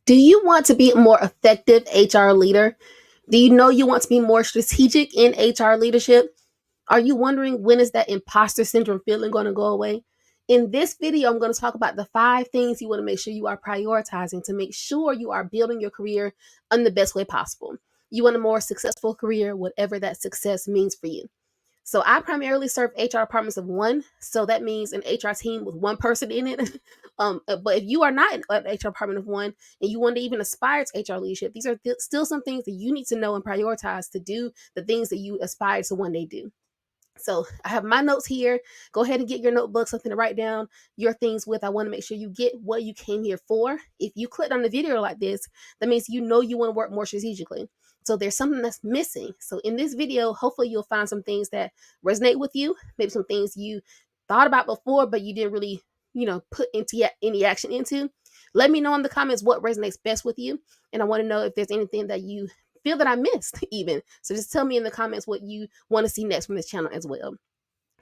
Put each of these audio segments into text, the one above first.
Do you want to be a more effective HR leader? Do you know you want to be more strategic in HR leadership? Are you wondering when is that imposter syndrome feeling going to go away? In this video, I'm going to talk about the 5 things you want to make sure you are prioritizing to make sure you are building your career in the best way possible. You want a more successful career, whatever that success means for you. So I primarily serve HR departments of one. So that means an HR team with one person in it. But if you are not an HR department of one and you want to even aspire to HR leadership, these are still some things that you need to know and prioritize to do the things that you aspire to one day do. So I have my notes here. Go ahead and get your notebook, something to write down your things with. I want to make sure you get what you came here for. If you clicked on the video like this, that means you know you want to work more strategically. So there's something that's missing. So in this video, hopefully you'll find some things that resonate with you, maybe some things you thought about before, but you didn't really, put into any action into. Let me know in the comments what resonates best with you. And I want to know if there's anything that you feel that I missed even. So just tell me in the comments what you want to see next from this channel as well.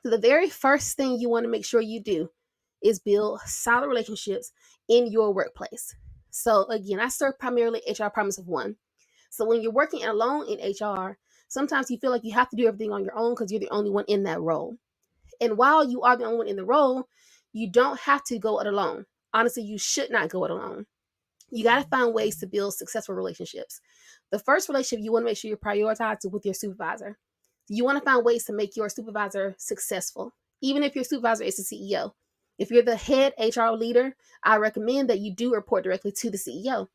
So the very first thing you want to make sure you do is build solid relationships in your workplace. So again, I serve primarily HR departments of one. So when you're working alone in HR, sometimes you feel like you have to do everything on your own because you're the only one in that role. And while you are the only one in the role, you don't have to go it alone. Honestly, you should not go it alone. You got to find ways to build successful relationships. The first relationship you want to make sure you prioritize with your supervisor. You want to find ways to make your supervisor successful, even if your supervisor is the CEO. If you're the head HR leader, I recommend that you do report directly to the CEO.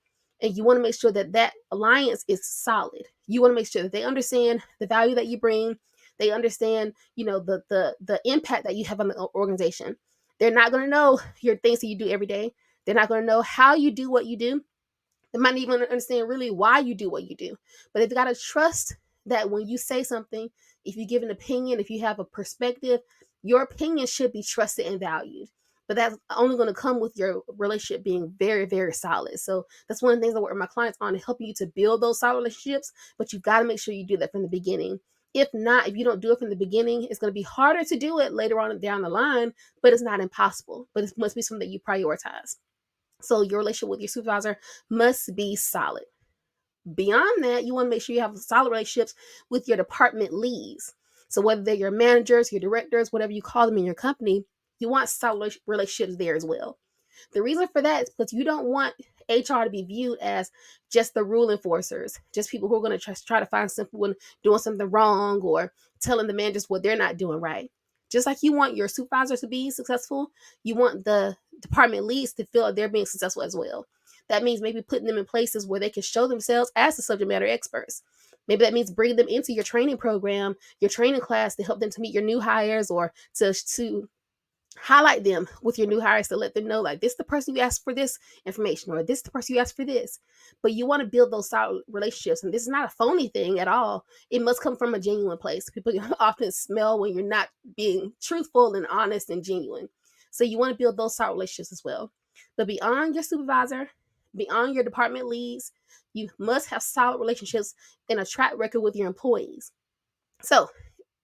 And you want to make sure that that alliance is solid. You want to make sure that they understand the value that you bring. They understand, the impact that you have on the organization. They're not going to know your things that you do every day. They're not going to know how you do what you do. They might not even understand really why you do what you do. But they've got to trust that when you say something, if you give an opinion, if you have a perspective, your opinion should be trusted and valued. But that's only going to come with your relationship being very, very solid. So that's one of the things I work with my clients on, to help you to build those solid relationships. But you've got to make sure you do that from the beginning. If not, if you don't do it from the beginning, it's going to be harder to do it later on down the line, but it's not impossible. But it must be something that you prioritize. So your relationship with your supervisor must be solid. Beyond that, you want to make sure you have solid relationships with your department leads. So whether they're your managers, your directors, whatever you call them in your company, you want solid relationships there as well. The reason for that is because you don't want HR to be viewed as just the rule enforcers, just people who are going to try to find someone doing something wrong or telling the managers what they're not doing right. Just like you want your supervisors to be successful, you want the department leads to feel like they're being successful as well. That means maybe putting them in places where they can show themselves as the subject matter experts. Maybe that means bringing them into your training program, your training class, to help them to meet your new hires, or to highlight them with your new hires, to let them know, like, this is the person you asked for this information, or this is the person you asked for this. But you want to build those solid relationships, and this is not a phony thing at all. It must come from a genuine place. People often smell when you're not being truthful and honest and genuine. So you want to build those solid relationships as well. But beyond your supervisor, beyond your department leads, you must have solid relationships and a track record with your employees. So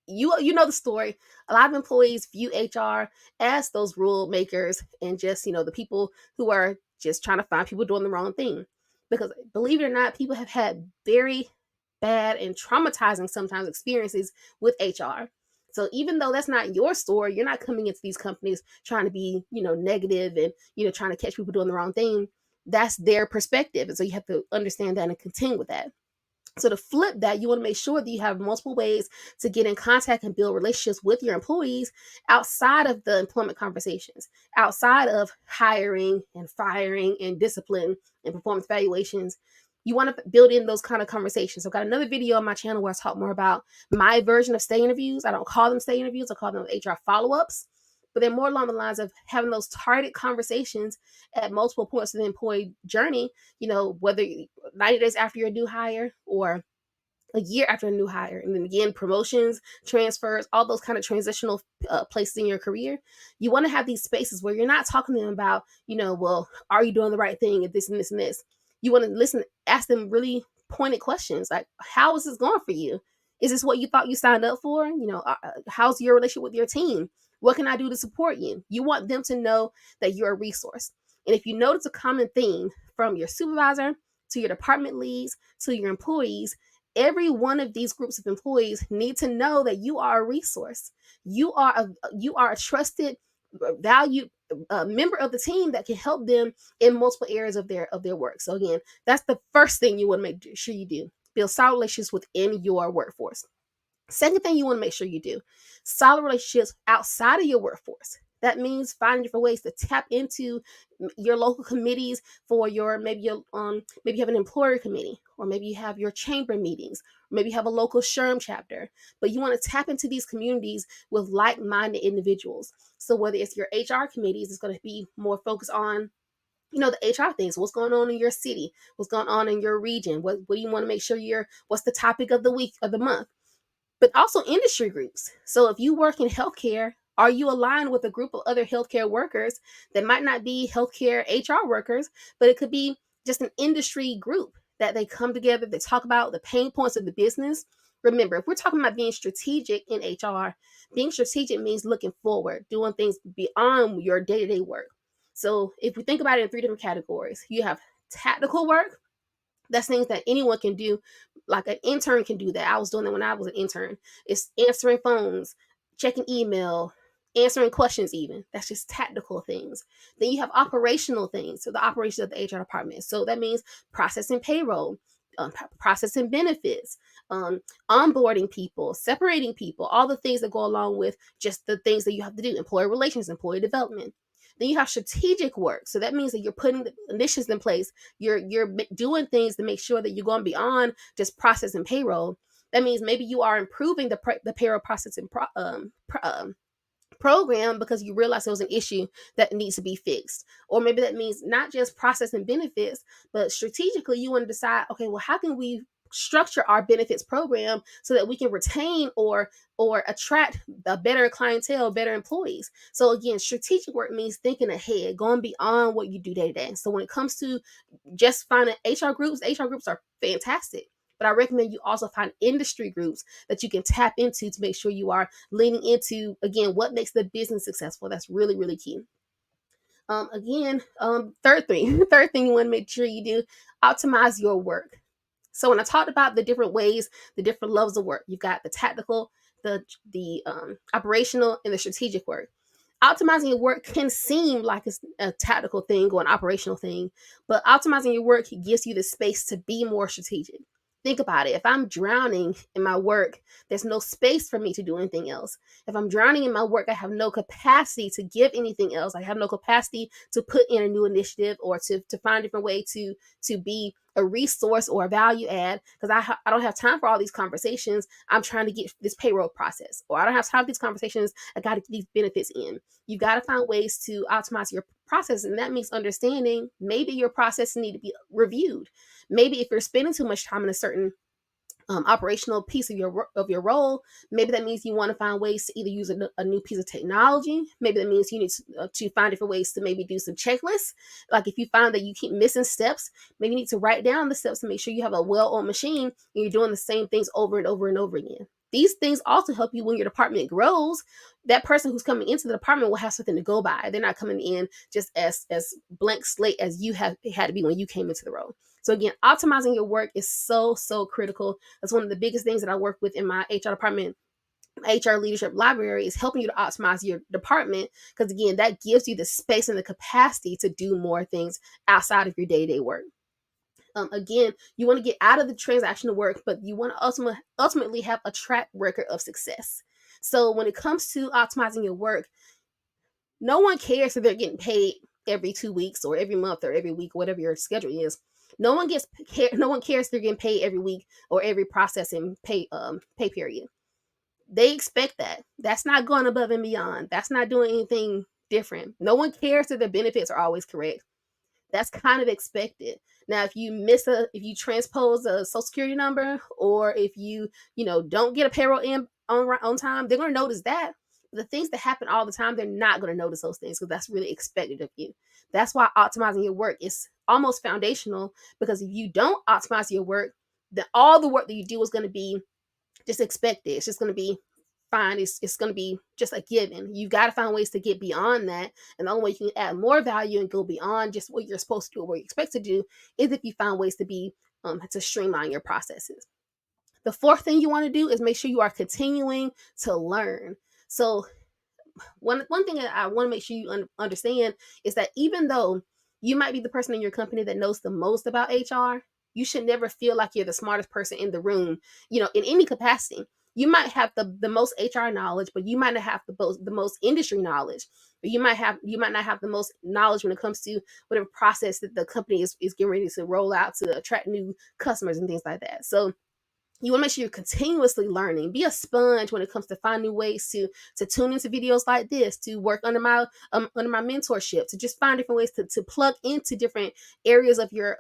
you know the story. A lot of employees view HR as those rule makers and just, the people who are just trying to find people doing the wrong thing. Because believe it or not, people have had very bad and traumatizing sometimes experiences with HR. So even though that's not your story, you're not coming into these companies trying to be, negative and, trying to catch people doing the wrong thing. That's their perspective. And so you have to understand that and contend with that. So to flip that, you want to make sure that you have multiple ways to get in contact and build relationships with your employees outside of the employment conversations, outside of hiring and firing and discipline and performance evaluations. You want to build in those kind of conversations. I've got another video on my channel where I talk more about my version of stay interviews. I don't call them stay interviews. I call them HR follow-ups. But they're more along the lines of having those targeted conversations at multiple points of the employee journey, whether 90 days after your new hire or a year after a new hire. And then again, promotions, transfers, all those kind of transitional places in your career. You want to have these spaces where you're not talking to them about, well, are you doing the right thing and this and this and this? You want to listen, ask them really pointed questions like, how is this going for you? Is this what you thought you signed up for? How's your relationship with your team? What can I do to support you? You want them to know that you're a resource. And if you notice a common theme from your supervisor to your department leads to your employees, every one of these groups of employees need to know that you are a resource. You are a trusted, valued member of the team that can help them in multiple areas of their work. So again, that's the first thing you want to make sure you do. Build solid relationships within your workforce. Second thing you want to make sure you do, solid relationships outside of your workforce. That means finding different ways to tap into your local committees for your maybe you have an employer committee, or maybe you have your chamber meetings, or maybe you have a local SHRM chapter. But you want to tap into these communities with like-minded individuals. So whether it's your HR committees, it's going to be more focused on the HR things. What's going on in your city? What's going on in your region? What do you want to make sure what's the topic of the week, of the month? But also industry groups. So if you work in healthcare, are you aligned with a group of other healthcare workers that might not be healthcare HR workers, but it could be just an industry group that they come together, they talk about the pain points of the business. Remember, if we're talking about being strategic in HR, being strategic means looking forward, doing things beyond your day-to-day work. So if we think about it in three different categories, you have tactical work. That's things that anyone can do. Like an intern can do that. I was doing that when I was an intern. It's answering phones, checking email, answering questions even. That's just tactical things. Then you have operational things. So the operations of the HR department. So that means processing payroll, processing benefits, onboarding people, separating people, all the things that go along with just the things that you have to do, employee relations, employee development. Then you have strategic work. So that means that you're putting the initiatives in place. You're doing things to make sure that you're going beyond just processing payroll. That means maybe you are improving the payroll processing program because you realize there was an issue that needs to be fixed. Or maybe that means not just processing benefits, but strategically you want to decide, okay, well, how can we structure our benefits program so that we can retain or attract a better clientele, better employees. So again, strategic work means thinking ahead, going beyond what you do day to day. So when it comes to just finding HR groups are fantastic. But I recommend you also find industry groups that you can tap into to make sure you are leaning into, again, what makes the business successful. That's really, really key. Third thing, third thing you want to make sure you do, optimize your work. So when I talked about the different ways, the different levels of work, you've got the tactical, the operational, and the strategic work. Optimizing your work can seem like it's a tactical thing or an operational thing, but optimizing your work gives you the space to be more strategic. Think about it. If I'm drowning in my work, there's no space for me to do anything else. If I'm drowning in my work, I have no capacity to give anything else. I have no capacity to put in a new initiative or to find a different way to be a resource or a value add, because I don't have time for all these conversations. I'm trying to get this payroll process, or I don't have time for these conversations. I got to get these benefits in. You got to find ways to optimize your process, and that means understanding maybe your processes need to be reviewed. Maybe if you're spending too much time in a certain operational piece of your role, maybe that means you want to find ways to either use a new piece of technology. Maybe that means you need to find different ways to maybe do some checklists. Like if you find that you keep missing steps, maybe you need to write down the steps to make sure you have a well-oiled machine and you're doing the same things over and over and over again. These things also help you when your department grows. That person who's coming into the department will have something to go by. They're not coming in just as blank slate as you had to be when you came into the role. So again, optimizing your work is so critical. That's one of the biggest things that I work with in my HR department. HR leadership library is helping you to optimize your department, because again, that gives you the space and the capacity to do more things outside of your day-to-day work. Again, you want to get out of the transactional work, but you want to ultimately have a track record of success. So when it comes to optimizing your work, no one cares if they're getting paid every 2 weeks or every month or every week, whatever your schedule is. No one cares if they're getting paid every week or every processing pay period. They expect that. That's not going above and beyond. That's not doing anything different. No one cares if the benefits are always correct. That's kind of expected. Now, if you transpose a social security number, or if you don't get a payroll in on time, they're going to notice that. The things that happen all the time, they're not going to notice those things, because that's really expected of you. That's why optimizing your work is almost foundational, because if you don't optimize your work, then all the work that you do is going to be just expected. It's just going to be find is going to be just a given. You got to find ways to get beyond that. And the only way you can add more value and go beyond just what you're supposed to do or what you expect to do is if you find ways to streamline your processes. The fourth thing you want to do is make sure you are continuing to learn. So one thing that I want to make sure you understand is that even though you might be the person in your company that knows the most about HR, you should never feel like you're the smartest person in the room, in any capacity. You might have the most HR knowledge, but you might not have the most industry knowledge. Or you might not have the most knowledge when it comes to whatever process that the company is getting ready to roll out to attract new customers and things like that. So you want to make sure you're continuously learning. Be a sponge when it comes to find new ways to tune into videos like this, to work under my mentorship, to just find different ways to plug into different areas of your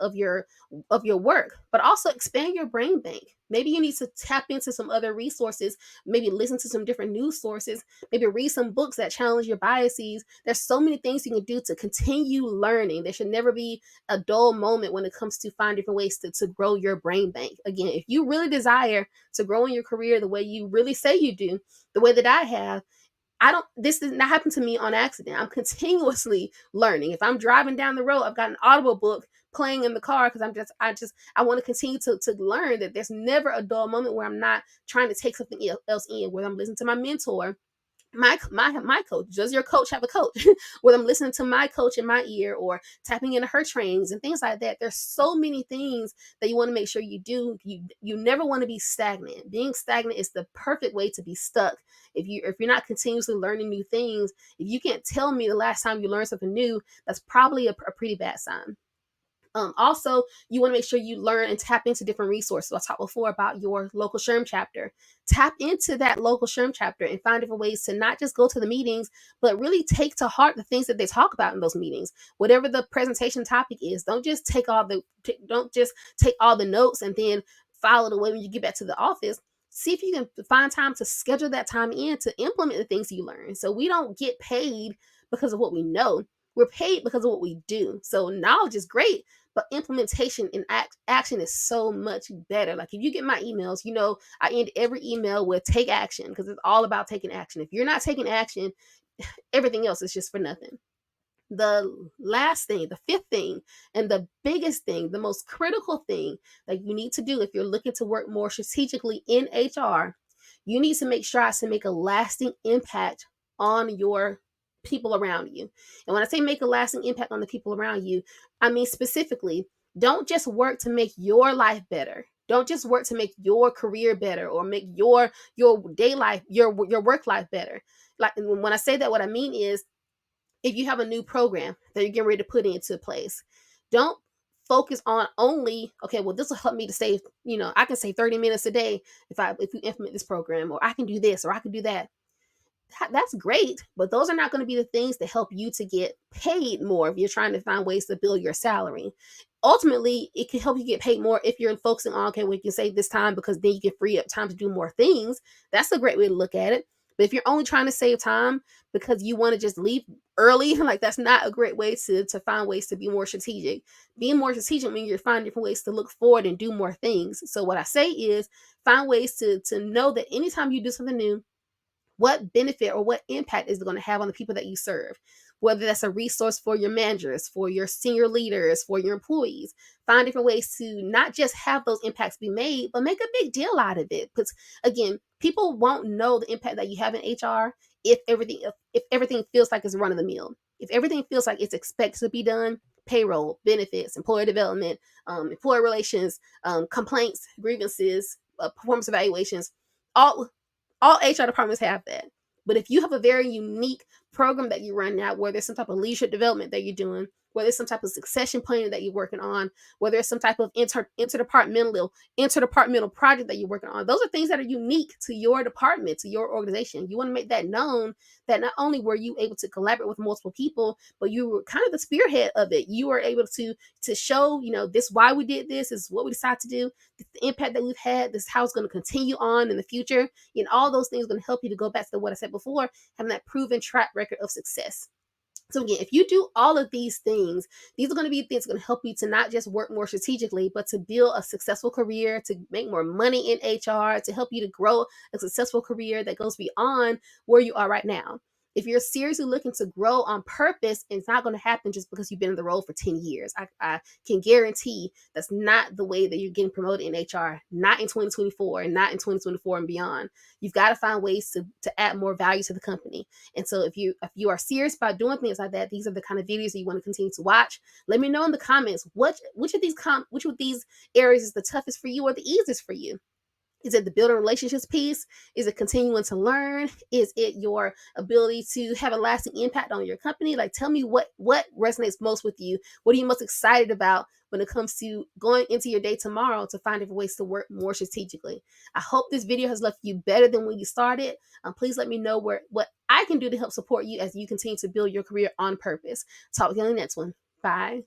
work, but also expand your brain bank. Maybe you need to tap into some other resources, maybe listen to some different news sources, maybe read some books that challenge your biases. There's so many things you can do to continue learning. There should never be a dull moment when it comes to find different ways to grow your brain bank. Again, if you really desire to grow in your career the way you really say you do, the way that I have, this did not happen to me on accident. I'm continuously learning. If I'm driving down the road, I've got an Audible book playing in the car because I want to continue to learn that there's never a dull moment where I'm not trying to take something else in, where I'm listening to my mentor, my coach. Does your coach have a coach? Whether I'm listening to my coach in my ear or tapping into her trainings and things like that. There's so many things that you want to make sure you do. You never want to be stagnant. Being stagnant is the perfect way to be stuck. If you're not continuously learning new things, if you can't tell me the last time you learned something new, that's probably a pretty bad sign. Also, you want to make sure you learn and tap into different resources. I talked before about your local SHRM chapter. Tap into that local SHRM chapter and find different ways to not just go to the meetings, but really take to heart the things that they talk about in those meetings. Whatever the presentation topic is, don't just take all the notes and then file it away when you get back to the office. See if you can find time to schedule that time in to implement the things you learn. So we don't get paid because of what we know. We're paid because of what we do. So knowledge is great, but implementation and action is so much better. Like if you get my emails, I end every email with take action because it's all about taking action. If you're not taking action, everything else is just for nothing. The last thing, the fifth thing, and the biggest thing, the most critical thing that you need to do if you're looking to work more strategically in HR, you need to make strides to make a lasting impact on your people around you. And when I say make a lasting impact on the people around you, I mean specifically, don't just work to make your life better. Don't just work to make your career better or make your day life, your work life better. Like when I say that, what I mean is if you have a new program that you're getting ready to put into place, don't focus on only, okay, well, this will help me to save, I can save 30 minutes a day if we implement this program, or I can do this, or I can do that. That's great, but those are not going to be the things that help you to get paid more if you're trying to find ways to build your salary. Ultimately, it can help you get paid more if you're focusing on, okay, we can save this time because then you can free up time to do more things. That's a great way to look at it. But if you're only trying to save time because you want to just leave early, like that's not a great way to find ways to be more strategic. Being more strategic means you're finding different ways to look forward and do more things. So what I say is find ways to know that anytime you do something new, what benefit or what impact is it going to have on the people that you serve? Whether that's a resource for your managers, for your senior leaders, for your employees. Find different ways to not just have those impacts be made, but make a big deal out of it. Because again, people won't know the impact that you have in HR if everything feels like it's run of the mill. If everything feels like it's expected to be done, payroll, benefits, employer development, employer relations, complaints, grievances, performance evaluations, all HR departments have that. But if you have a very unique program that you run now, where there's some type of leadership development that you're doing, whether it's some type of succession planning that you're working on, whether it's some type of interdepartmental project that you're working on, those are things that are unique to your department, to your organization. You want to make that known that not only were you able to collaborate with multiple people, but you were kind of the spearhead of it. You were able to show, this why we did this, is what we decided to do, the impact that we've had, this is how it's going to continue on in the future. And all those things are going to help you to go back to what I said before, having that proven track record of success. So again, if you do all of these things, these are going to be things that are going to help you to not just work more strategically, but to build a successful career, to make more money in HR, to help you to grow a successful career that goes beyond where you are right now. If you're seriously looking to grow on purpose, it's not going to happen just because you've been in the role for 10 years. I can guarantee that's not the way that you're getting promoted in HR, not in 2024 and not in 2024 and beyond. You've got to find ways to add more value to the company. And so if you are serious about doing things like that, these are the kind of videos that you want to continue to watch. Let me know in the comments which of these areas is the toughest for you or the easiest for you. Is it the building relationships piece? Is it continuing to learn? Is it your ability to have a lasting impact on your company? Like, tell me what resonates most with you. What are you most excited about when it comes to going into your day tomorrow to find different ways to work more strategically? I hope this video has left you better than when you started. Please let me know what I can do to help support you as you continue to build your career on purpose. Talk to you on the next one. Bye.